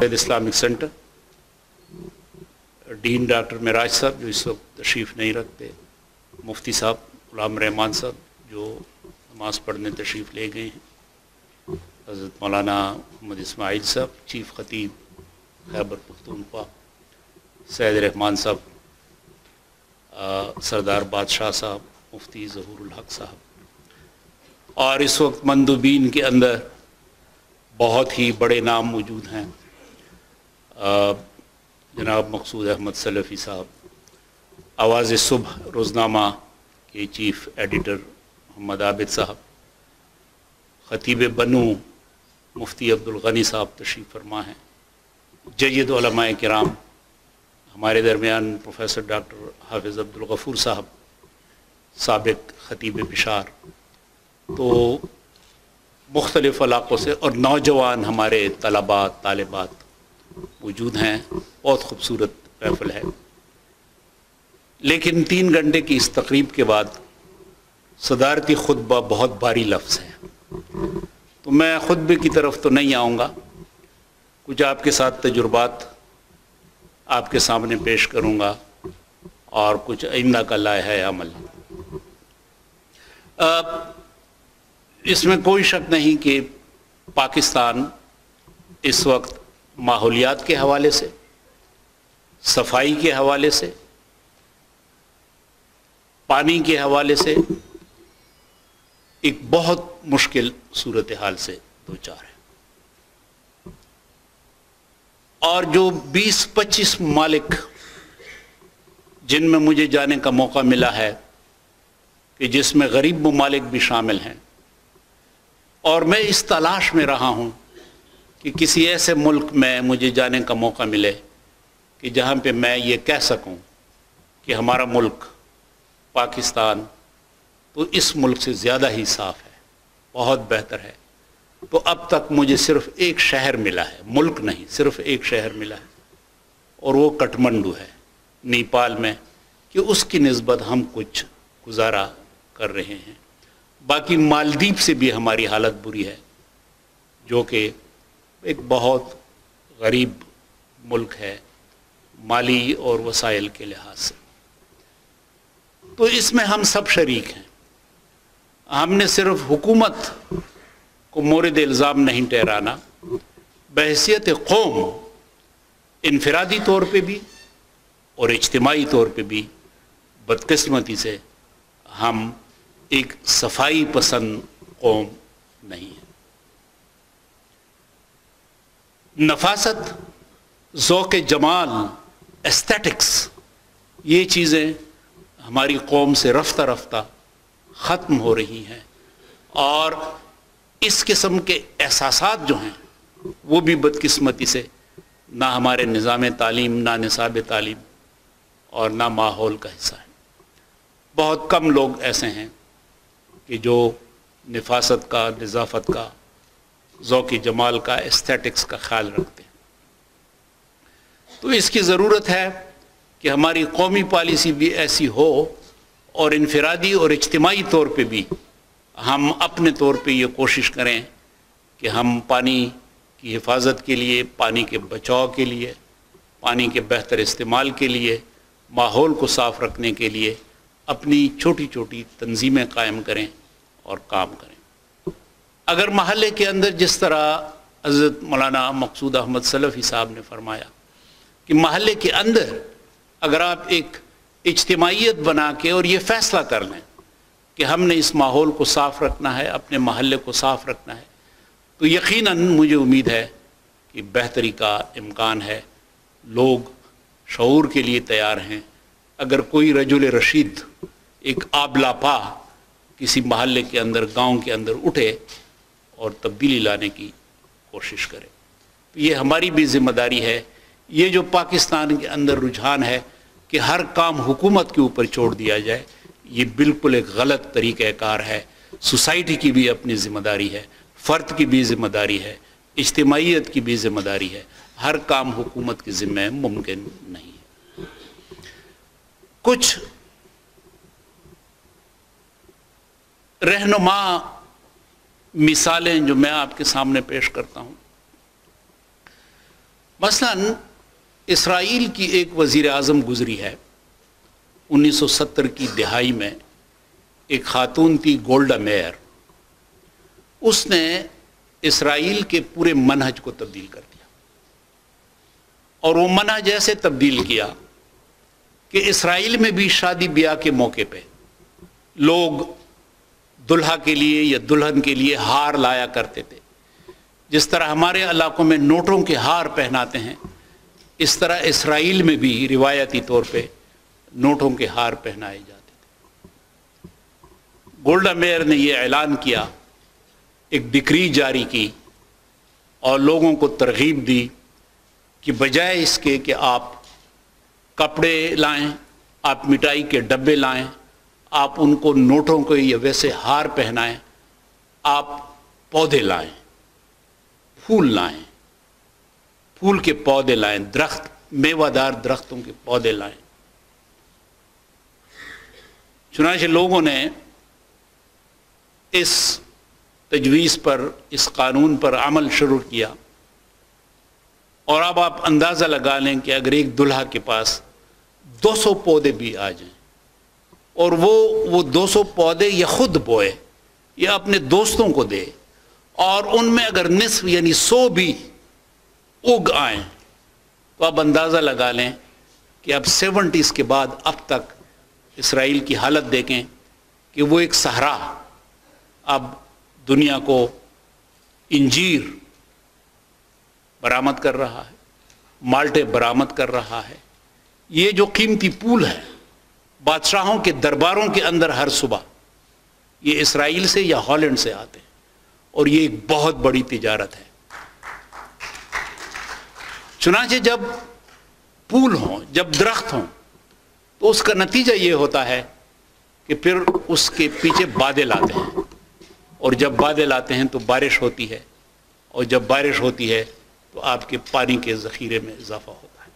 Islamic centre, ڈین doctor معراج صاحب جو اس وقت تشریف نہیں رکھتے، مفتی صاحب غلام رحمان صاحب جو نماز پڑھنے تشریف لے گئے ہیں، حضرت مولانا محمد اسماعیل صاحب چیف خطیب خیبر پختونخوا، سید رحمان صاحب، سردار بادشاہ صاحب، مفتی ظہور الحق صاحب، اور اس وقت مندوبین کے اندر بہت ہی بڑے نام موجود ہیں، جناب مقصود احمد سلفی صاحب، آواز صبح روزنامہ کے چیف ایڈیٹر محمد عابد صاحب، خطیب بنو مفتی عبدالغنی صاحب تشریف فرما ہیں، جید علماء کرام ہمارے درمیان پروفیسر ڈاکٹر حافظ عبدالغفور صاحب سابق خطیب پشار، تو مختلف علاقوں سے، اور نوجوان ہمارے طلباء طالبات موجود ہیں۔ بہت خوبصورت محفل ہے، لیکن 3 گھنٹے کی اس تقریب کے بعد صدارتی خطبہ بہت بھاری لفظ ہے، تو میں خطبے کی طرف تو نہیں آؤں گا، کچھ آپ کے ساتھ تجربات آپ کے سامنے پیش کروں گا اور کچھ آئندہ کا لائحہ عمل۔ اس میں کوئی شک نہیں کہ پاکستان اس وقت ماحولیات کے حوالے سے، صفائی کے حوالے سے، پانی کے حوالے سے ایک بہت مشکل صورتحال سے دوچار ہے، اور جو 20-25 ممالک جن میں مجھے جانے کا موقع ملا ہے کہ جس میں غریب ممالک بھی شامل ہیں، اور میں اس تلاش میں رہا ہوں کہ کسی ایسے ملک میں مجھے جانے کا موقع ملے کہ جہاں پہ میں یہ کہہ سکوں کہ ہمارا ملک پاکستان تو اس ملک سے زیادہ ہی صاف ہے، بہت بہتر ہے۔ تو اب تک مجھے صرف ایک شہر ملا ہے، ملک نہیں، صرف ایک شہر ملا ہے، اور وہ کٹھمنڈو ہے نیپال میں، کہ اس کی نسبت ہم کچھ گزارا کر رہے ہیں۔ باقی مالدیپ سے بھی ہماری حالت بری ہے، جو کہ ایک بہت غریب ملک ہے مالی اور وسائل کے لحاظ سے۔ تو اس میں ہم سب شریک ہیں، ہم نے صرف حکومت کو مورد الزام نہیں ٹھہرانا، بحیثیت قوم انفرادی طور پہ بھی اور اجتماعی طور پہ بھی بدقسمتی سے ہم ایک صفائی پسند قوم نہیں ہے۔ نفاست، ذوق جمال، ایستھیٹکس، یہ چیزیں ہماری قوم سے رفتہ رفتہ ختم ہو رہی ہیں، اور اس قسم کے احساسات جو ہیں وہ بھی بدقسمتی سے نہ ہمارے نظام تعلیم، نہ نصاب تعلیم، اور نہ ماحول کا حصہ ہے۔ بہت کم لوگ ایسے ہیں کہ جو نفاست کا، نظافت کا، ذوق جمال کا، ایستھیٹکس کا خیال رکھتے ہیں۔ تو اس کی ضرورت ہے کہ ہماری قومی پالیسی بھی ایسی ہو، اور انفرادی اور اجتماعی طور پہ بھی ہم اپنے طور پہ یہ کوشش کریں کہ ہم پانی کی حفاظت کے لیے، پانی کے بچاؤ کے لیے، پانی کے بہتر استعمال کے لیے، ماحول کو صاف رکھنے کے لیے اپنی چھوٹی چھوٹی تنظیمیں قائم کریں اور کام کریں۔ اگر محلے کے اندر جس طرح حضرت مولانا مقصود احمد سلفی صاحب نے فرمایا کہ محلے کے اندر اگر آپ ایک اجتماعیت بنا کے اور یہ فیصلہ کر لیں کہ ہم نے اس ماحول کو صاف رکھنا ہے، اپنے محلے کو صاف رکھنا ہے، تو یقیناً مجھے امید ہے کہ بہتری کا امکان ہے، لوگ شعور کے لیے تیار ہیں۔ اگر کوئی رجل رشید، ایک آبلا پا کسی محلے کے اندر، گاؤں کے اندر اٹھے اور تبدیلی لانے کی کوشش کرے، تو یہ ہماری بھی ذمہ داری ہے۔ یہ جو پاکستان کے اندر رجحان ہے کہ ہر کام حکومت کے اوپر چھوڑ دیا جائے، یہ بالکل ایک غلط طریقہ کار ہے۔ سوسائٹی کی بھی اپنی ذمہ داری ہے، فرد کی بھی ذمہ داری ہے، اجتماعیت کی بھی ذمہ داری ہے۔ ہر کام حکومت کے ذمہ ممکن نہیں ہے۔ کچھ رہنما مثالیں جو میں آپ کے سامنے پیش کرتا ہوں۔ مثلاً اسرائیل کی ایک وزیر اعظم گزری ہے 1970 کی دہائی میں، ایک خاتون تھی گولڈا میئر. اس نے اسرائیل کے پورے منہج کو تبدیل کر دیا، اور وہ منہج ایسے تبدیل کیا کہ اسرائیل میں بھی شادی بیاہ کے موقع پہ لوگ دلہا کے لیے یا دلہن کے لیے ہار لایا کرتے تھے. جس طرح ہمارے علاقوں میں نوٹوں کے ہار پہناتے ہیں، اس طرح اسرائیل میں بھی روایتی طور پہ نوٹوں کے ہار پہنائے جاتے تھے. گولڈا میئر نے یہ اعلان کیا، ایک ڈکری جاری کی اور لوگوں کو ترغیب دی کہ بجائے اس کے کہ آپ کپڑے لائیں، آپ مٹائی کے ڈبے لائیں، آپ ان کو نوٹوں کو یا ویسے ہار پہنائیں، آپ پودے لائیں، پھول لائیں، پھول کے پودے لائیں، درخت، میوہ دار درختوں کے پودے لائیں. چنانچہ لوگوں نے اس تجویز پر، اس قانون پر عمل شروع کیا، اور اب آپ اندازہ لگا لیں کہ اگر ایک دلہا کے پاس 200 پودے بھی آ جائیں اور وہ 200 پودے یا خود بوئے یا اپنے دوستوں کو دے، اور ان میں اگر نصف یعنی 100 بھی اگ آئیں، تو آپ اندازہ لگا لیں کہ اب 70s کے بعد اب تک اسرائیل کی حالت دیکھیں کہ وہ ایک صحرا اب دنیا کو انجیر برآمد کر رہا ہے، مالٹے برآمد کر رہا ہے. یہ جو قیمتی پھول ہے بادشاہوں کے درباروں کے اندر ہر صبح، یہ اسرائیل سے یا ہالینڈ سے آتے ہیں، اور یہ ایک بہت بڑی تجارت ہے. چنانچہ جب پھول ہوں، جب درخت ہوں، تو اس کا نتیجہ یہ ہوتا ہے کہ پھر اس کے پیچھے بادل آتے ہیں، اور جب بادل آتے ہیں تو بارش ہوتی ہے، اور جب بارش ہوتی ہے تو آپ کے پانی کے ذخیرے میں اضافہ ہوتا ہے.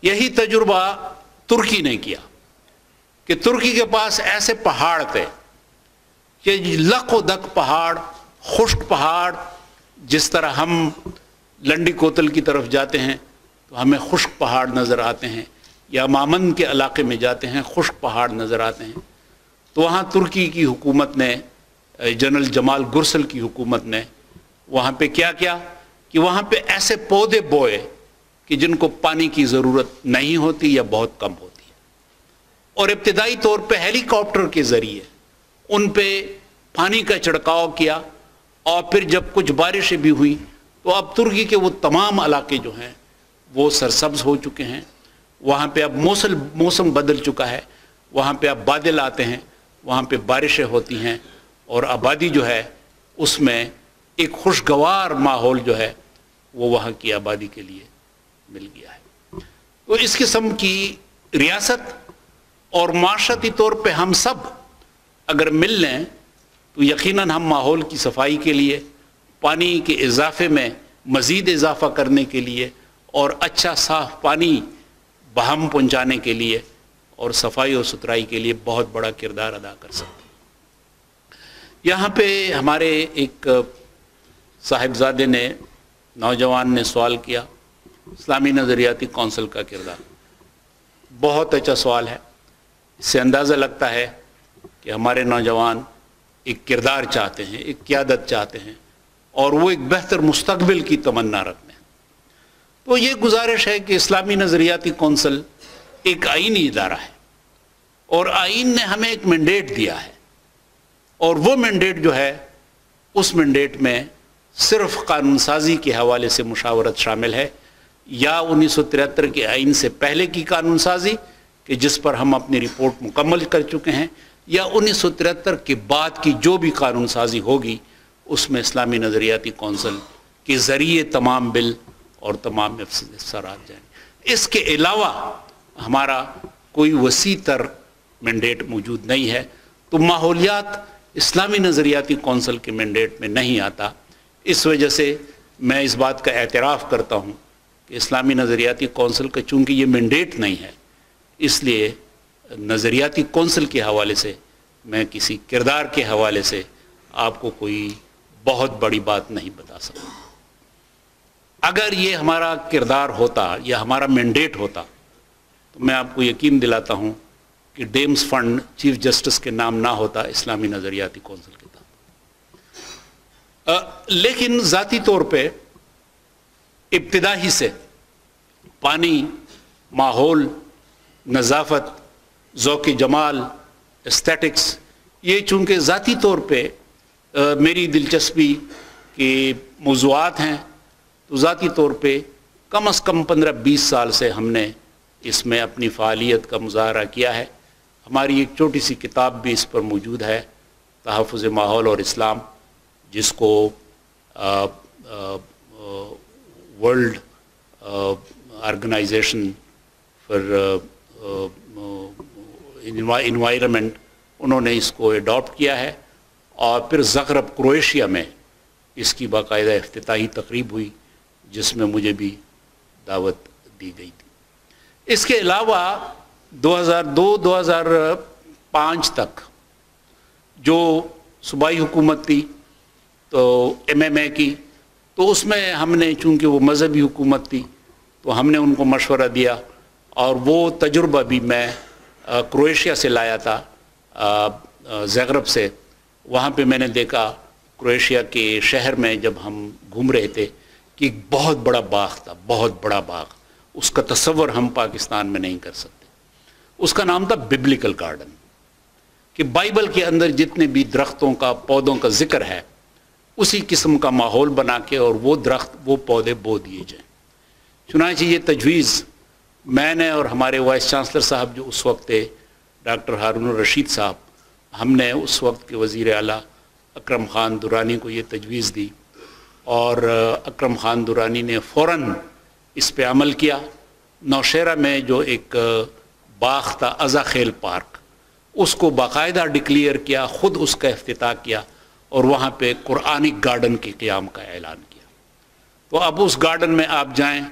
یہی تجربہ ترکی نے کیا کہ ترکی کے پاس ایسے پہاڑ تھے کہ لک و دک پہاڑ، خشک پہاڑ. جس طرح ہم لنڈی کوتل کی طرف جاتے ہیں تو ہمیں خشک پہاڑ نظر آتے ہیں، یا مامن کے علاقے میں جاتے ہیں خشک پہاڑ نظر آتے ہیں. تو وہاں ترکی کی حکومت نے، جنرل جمال گرسل کی حکومت نے وہاں پہ کیا کیا کہ وہاں پہ ایسے پودے بوئے کہ جن کو پانی کی ضرورت نہیں ہوتی یا بہت کم ہوتی ہے، اور ابتدائی طور پہ ہیلی کاپٹر کے ذریعے ان پہ پانی کا چھڑکاؤ کیا. اور پھر جب کچھ بارشیں بھی ہوئیں تو اب ترکی کے وہ تمام علاقے جو ہیں وہ سرسبز ہو چکے ہیں. وہاں پہ اب موسم بدل چکا ہے، وہاں پہ اب بادل آتے ہیں، وہاں پہ بارشیں ہوتی ہیں، اور آبادی جو ہے اس میں ایک خوشگوار ماحول جو ہے وہ وہاں کی آبادی کے لیے مل گیا ہے. تو اس قسم کی ریاست اور معاشرتی طور پہ ہم سب اگر مل لیں تو یقیناً ہم ماحول کی صفائی کے لیے، پانی کے اضافے میں مزید اضافہ کرنے کے لیے، اور اچھا صاف پانی بہم پہنچانے کے لیے اور صفائی اور ستھرائی کے لیے بہت بڑا کردار ادا کر سکتے ہیں. یہاں پہ ہمارے ایک صاحبزادے نے، نوجوان نے سوال کیا، اسلامی نظریاتی کونسل کا کردار. بہت اچھا سوال ہے. اس سے اندازہ لگتا ہے کہ ہمارے نوجوان ایک کردار چاہتے ہیں، ایک قیادت چاہتے ہیں، اور وہ ایک بہتر مستقبل کی تمنا رکھتے ہیں. تو یہ گزارش ہے کہ اسلامی نظریاتی کونسل ایک آئینی ادارہ ہے، اور آئین نے ہمیں ایک مینڈیٹ دیا ہے، اور وہ مینڈیٹ جو ہے اس مینڈیٹ میں صرف قانون سازی کے حوالے سے مشاورت شامل ہے، یا 1973 کے آئین سے پہلے کی قانون سازی کہ جس پر ہم اپنی رپورٹ مکمل کر چکے ہیں، یا 1973 کے بعد کی جو بھی قانون سازی ہوگی اس میں اسلامی نظریاتی کونسل کے ذریعے تمام بل اور تمام افسرات جائیں. اس کے علاوہ ہمارا کوئی وسیع تر مینڈیٹ موجود نہیں ہے. تو ماحولیات اسلامی نظریاتی کونسل کے مینڈیٹ میں نہیں آتا. اس وجہ سے میں اس بات کا اعتراف کرتا ہوں کہ اسلامی نظریاتی کونسل کا چونکہ یہ مینڈیٹ نہیں ہے، اس لیے نظریاتی کونسل کے حوالے سے میں کسی کردار کے حوالے سے آپ کو کوئی بہت بڑی بات نہیں بتا سکتا. اگر یہ ہمارا کردار ہوتا یا ہمارا مینڈیٹ ہوتا تو میں آپ کو یقین دلاتا ہوں کہ ڈیمز فنڈ چیف جسٹس کے نام نہ ہوتا، اسلامی نظریاتی کونسل کے تحت۔ لیکن ذاتی طور پہ ابتدا ہی سے پانی، ماحول، نظافت، ذوق جمال، ایسٹیٹکس، یہ چونکہ ذاتی طور پہ میری دلچسپی کے موضوعات ہیں، تو ذاتی طور پہ کم از کم 15-20 سال سے ہم نے اس میں اپنی فعالیت کا مظاہرہ کیا ہے۔ ہماری ایک چھوٹی سی کتاب بھی اس پر موجود ہے، تحفظ ماحول اور اسلام، جس کو ورلڈ آرگنائزیشن فار انوائرمنٹ انہوں نے اس کو اڈاپٹ کیا ہے، اور پھر زغرب کروشیا میں اس کی باقاعدہ افتتاحی تقریب ہوئی جس میں مجھے بھی دعوت دی گئی تھی۔ اس کے علاوہ 2002-2005 تک جو صوبائی حکومت تھی تو MMA کی، تو اس میں ہم نے، چونکہ وہ مذہبی حکومت تھی، تو ہم نے ان کو مشورہ دیا، اور وہ تجربہ بھی میں کروشیا سے لایا تھا، زغرب سے۔ وہاں پہ میں نے دیکھا کروشیا کے شہر میں جب ہم گھوم رہے تھے کہ ایک بہت بڑا باغ تھا، بہت بڑا باغ، اس کا تصور ہم پاکستان میں نہیں کر سکتے۔ اس کا نام تھا ببلیکل گارڈن، کہ بائبل کے اندر جتنے بھی درختوں کا، پودوں کا ذکر ہے، اسی قسم کا ماحول بنا کے اور وہ درخت، وہ پودے بو دیے جائیں۔ چنانچہ یہ تجویز میں نے اور ہمارے وائس چانسلر صاحب جو اس وقت تھے، ڈاکٹر ہارون الرشید صاحب، ہم نے اس وقت کے وزیر اعلیٰ اکرم خان درانی کو یہ تجویز دی، اور اکرم خان درانی نے فوراً اس پہ عمل کیا۔ نوشہرہ میں جو ایک باغ تھا، ازا خیل پارک، اس کو باقاعدہ ڈکلیئر کیا، خود اس کا افتتاح کیا، اور وہاں پہ قرآنک گارڈن کے قیام کا اعلان کیا۔ تو اب اس گارڈن میں آپ جائیں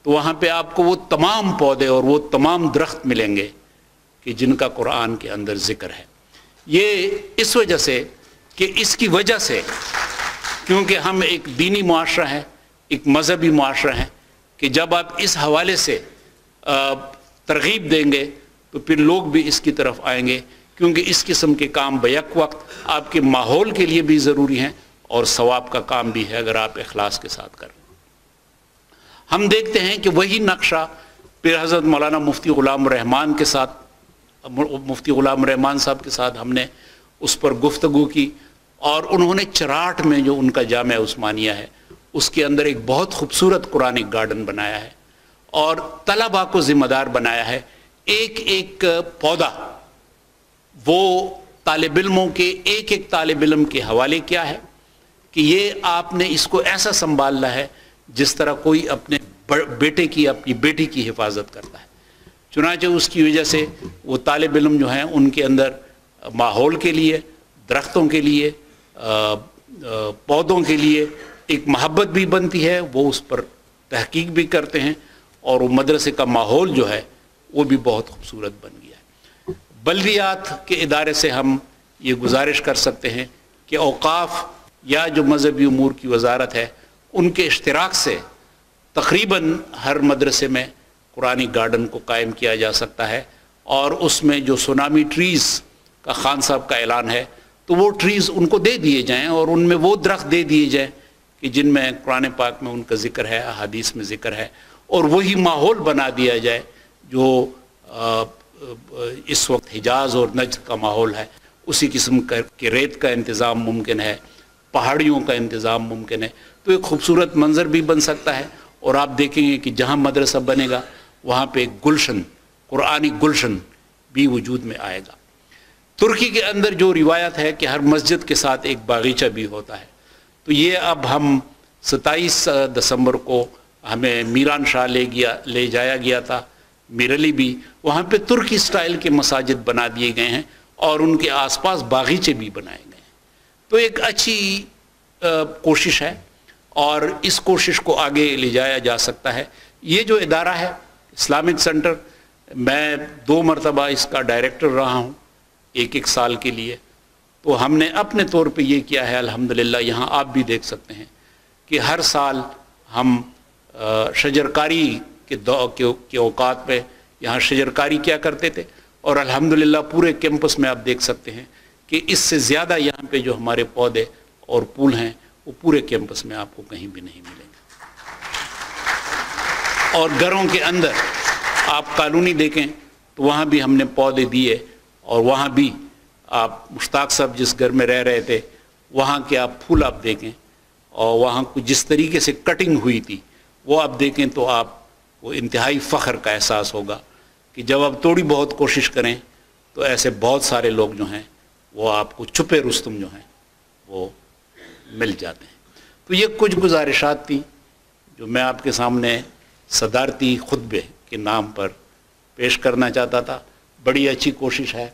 تو وہاں پہ آپ کو وہ تمام پودے اور وہ تمام درخت ملیں گے کہ جن کا قرآن کے اندر ذکر ہے۔ یہ اس وجہ سے کہ اس کی وجہ سے، کیونکہ ہم ایک دینی معاشرہ ہیں، ایک مذہبی معاشرہ ہیں، کہ جب آپ اس حوالے سے ترغیب دیں گے تو پھر لوگ بھی اس کی طرف آئیں گے، کیونکہ اس قسم کے کام بیک وقت آپ کے ماحول کے لیے بھی ضروری ہیں اور ثواب کا کام بھی ہے اگر آپ اخلاص کے ساتھ کریں۔ ہم دیکھتے ہیں کہ وہی نقشہ پھر حضرت مولانا مفتی غلام الرحمان کے ساتھ، مفتی غلام الرحمان صاحب کے ساتھ ہم نے اس پر گفتگو کی، اور انہوں نے چراٹ میں جو ان کا جامعہ عثمانیہ ہے اس کے اندر ایک بہت خوبصورت قرآنک گارڈن بنایا ہے، اور طلباء کو ذمہ دار بنایا ہے۔ ایک ایک پودا وہ طالب علموں کے، ایک ایک طالب علم کے حوالے کیا ہے کہ یہ آپ نے اس کو ایسا سنبھالنا ہے جس طرح کوئی اپنے بیٹے کی، اپنی بیٹی کی حفاظت کرتا ہے۔ چنانچہ اس کی وجہ سے وہ طالب علم جو ہیں ان کے اندر ماحول کے لیے، درختوں کے لیے، پودوں کے لیے ایک محبت بھی بنتی ہے، وہ اس پر تحقیق بھی کرتے ہیں، اور وہ مدرسے کا ماحول جو ہے وہ بھی بہت خوبصورت بن گیا ہے۔ بلدیات کے ادارے سے ہم یہ گزارش کر سکتے ہیں کہ اوقاف یا جو مذہبی امور کی وزارت ہے، ان کے اشتراک سے تقریباً ہر مدرسے میں قرآنی گارڈن کو قائم کیا جا سکتا ہے، اور اس میں جو سونامی ٹریز کا خان صاحب کا اعلان ہے تو وہ ٹریز ان کو دے دیے جائیں، اور ان میں وہ درخت دے دیے جائیں کہ جن میں قرآن پاک میں ان کا ذکر ہے، احادیث میں ذکر ہے، اور وہی ماحول بنا دیا جائے جو اس وقت حجاز اور نجد کا ماحول ہے۔ اسی قسم کے ریت کا انتظام ممکن ہے، پہاڑیوں کا انتظام ممکن ہے، تو ایک خوبصورت منظر بھی بن سکتا ہے۔ اور آپ دیکھیں گے کہ جہاں مدرسہ بنے گا وہاں پہ ایک گلشن، قرآنی گلشن بھی وجود میں آئے گا۔ ترکی کے اندر جو روایت ہے کہ ہر مسجد کے ساتھ ایک باغیچہ بھی ہوتا ہے، تو یہ اب ہم 27 دسمبر کو ہمیں میران شاہ لے جایا گیا تھا، میرلی بھی، وہاں پہ ترکی سٹائل کے مساجد بنا دیے گئے ہیں اور ان کے آس پاس باغیچے بھی بنائے گئے ہیں۔ تو ایک اچھی کوشش ہے، اور اس کوشش کو آگے لے جایا جا سکتا ہے۔ یہ جو ادارہ ہے اسلامک سینٹر، میں 2 مرتبہ اس کا ڈائریکٹر رہا ہوں، 1 سال کے لیے۔ تو ہم نے اپنے طور پہ یہ کیا ہے، الحمدللہ، یہاں آپ بھی دیکھ سکتے ہیں کہ ہر سال ہم شجرکاری کے اوقات پہ یہاں شجرکاری کیا کرتے تھے، اور الحمدللہ پورے کیمپس میں آپ دیکھ سکتے ہیں کہ اس سے زیادہ یہاں پہ جو ہمارے پودے اور پھول ہیں وہ پورے کیمپس میں آپ کو کہیں بھی نہیں ملیں گے۔ اور گھروں کے اندر آپ کالونی دیکھیں تو وہاں بھی ہم نے پودے دیے، اور وہاں بھی آپ مشتاق صاحب جس گھر میں رہ رہے تھے وہاں کے آپ پھول آپ دیکھیں، اور وہاں کو جس طریقے سے کٹنگ ہوئی تھی وہ آپ دیکھیں تو آپ کو انتہائی فخر کا احساس ہوگا کہ جب آپ تھوڑی بہت کوشش کریں تو ایسے بہت سارے لوگ جو ہیں وہ آپ کو چھپے رستم جو ہیں وہ مل جاتے ہیں۔ تو یہ کچھ گزارشات تھیں جو میں آپ کے سامنے صدارتی خطبے کے نام پر پیش کرنا چاہتا تھا۔ بڑی اچھی کوشش ہے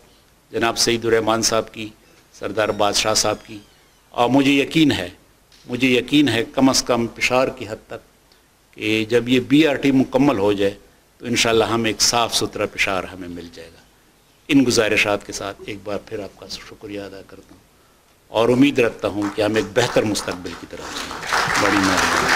جناب سعید الرحمان صاحب کی، سردار بادشاہ صاحب کی، اور مجھے یقین ہے کم از کم پشاور کی حد تک کہ جب یہ BRT مکمل ہو جائے تو انشاءاللہ ہم ایک صاف ستھرا پشاور ہمیں مل جائے گا۔ ان گزارشات کے ساتھ ایک بار پھر آپ کا شکریہ ادا کرتا ہوں، اور امید رکھتا ہوں کہ ہم ایک بہتر مستقبل کی طرف چلیں۔ بڑی مہربانی۔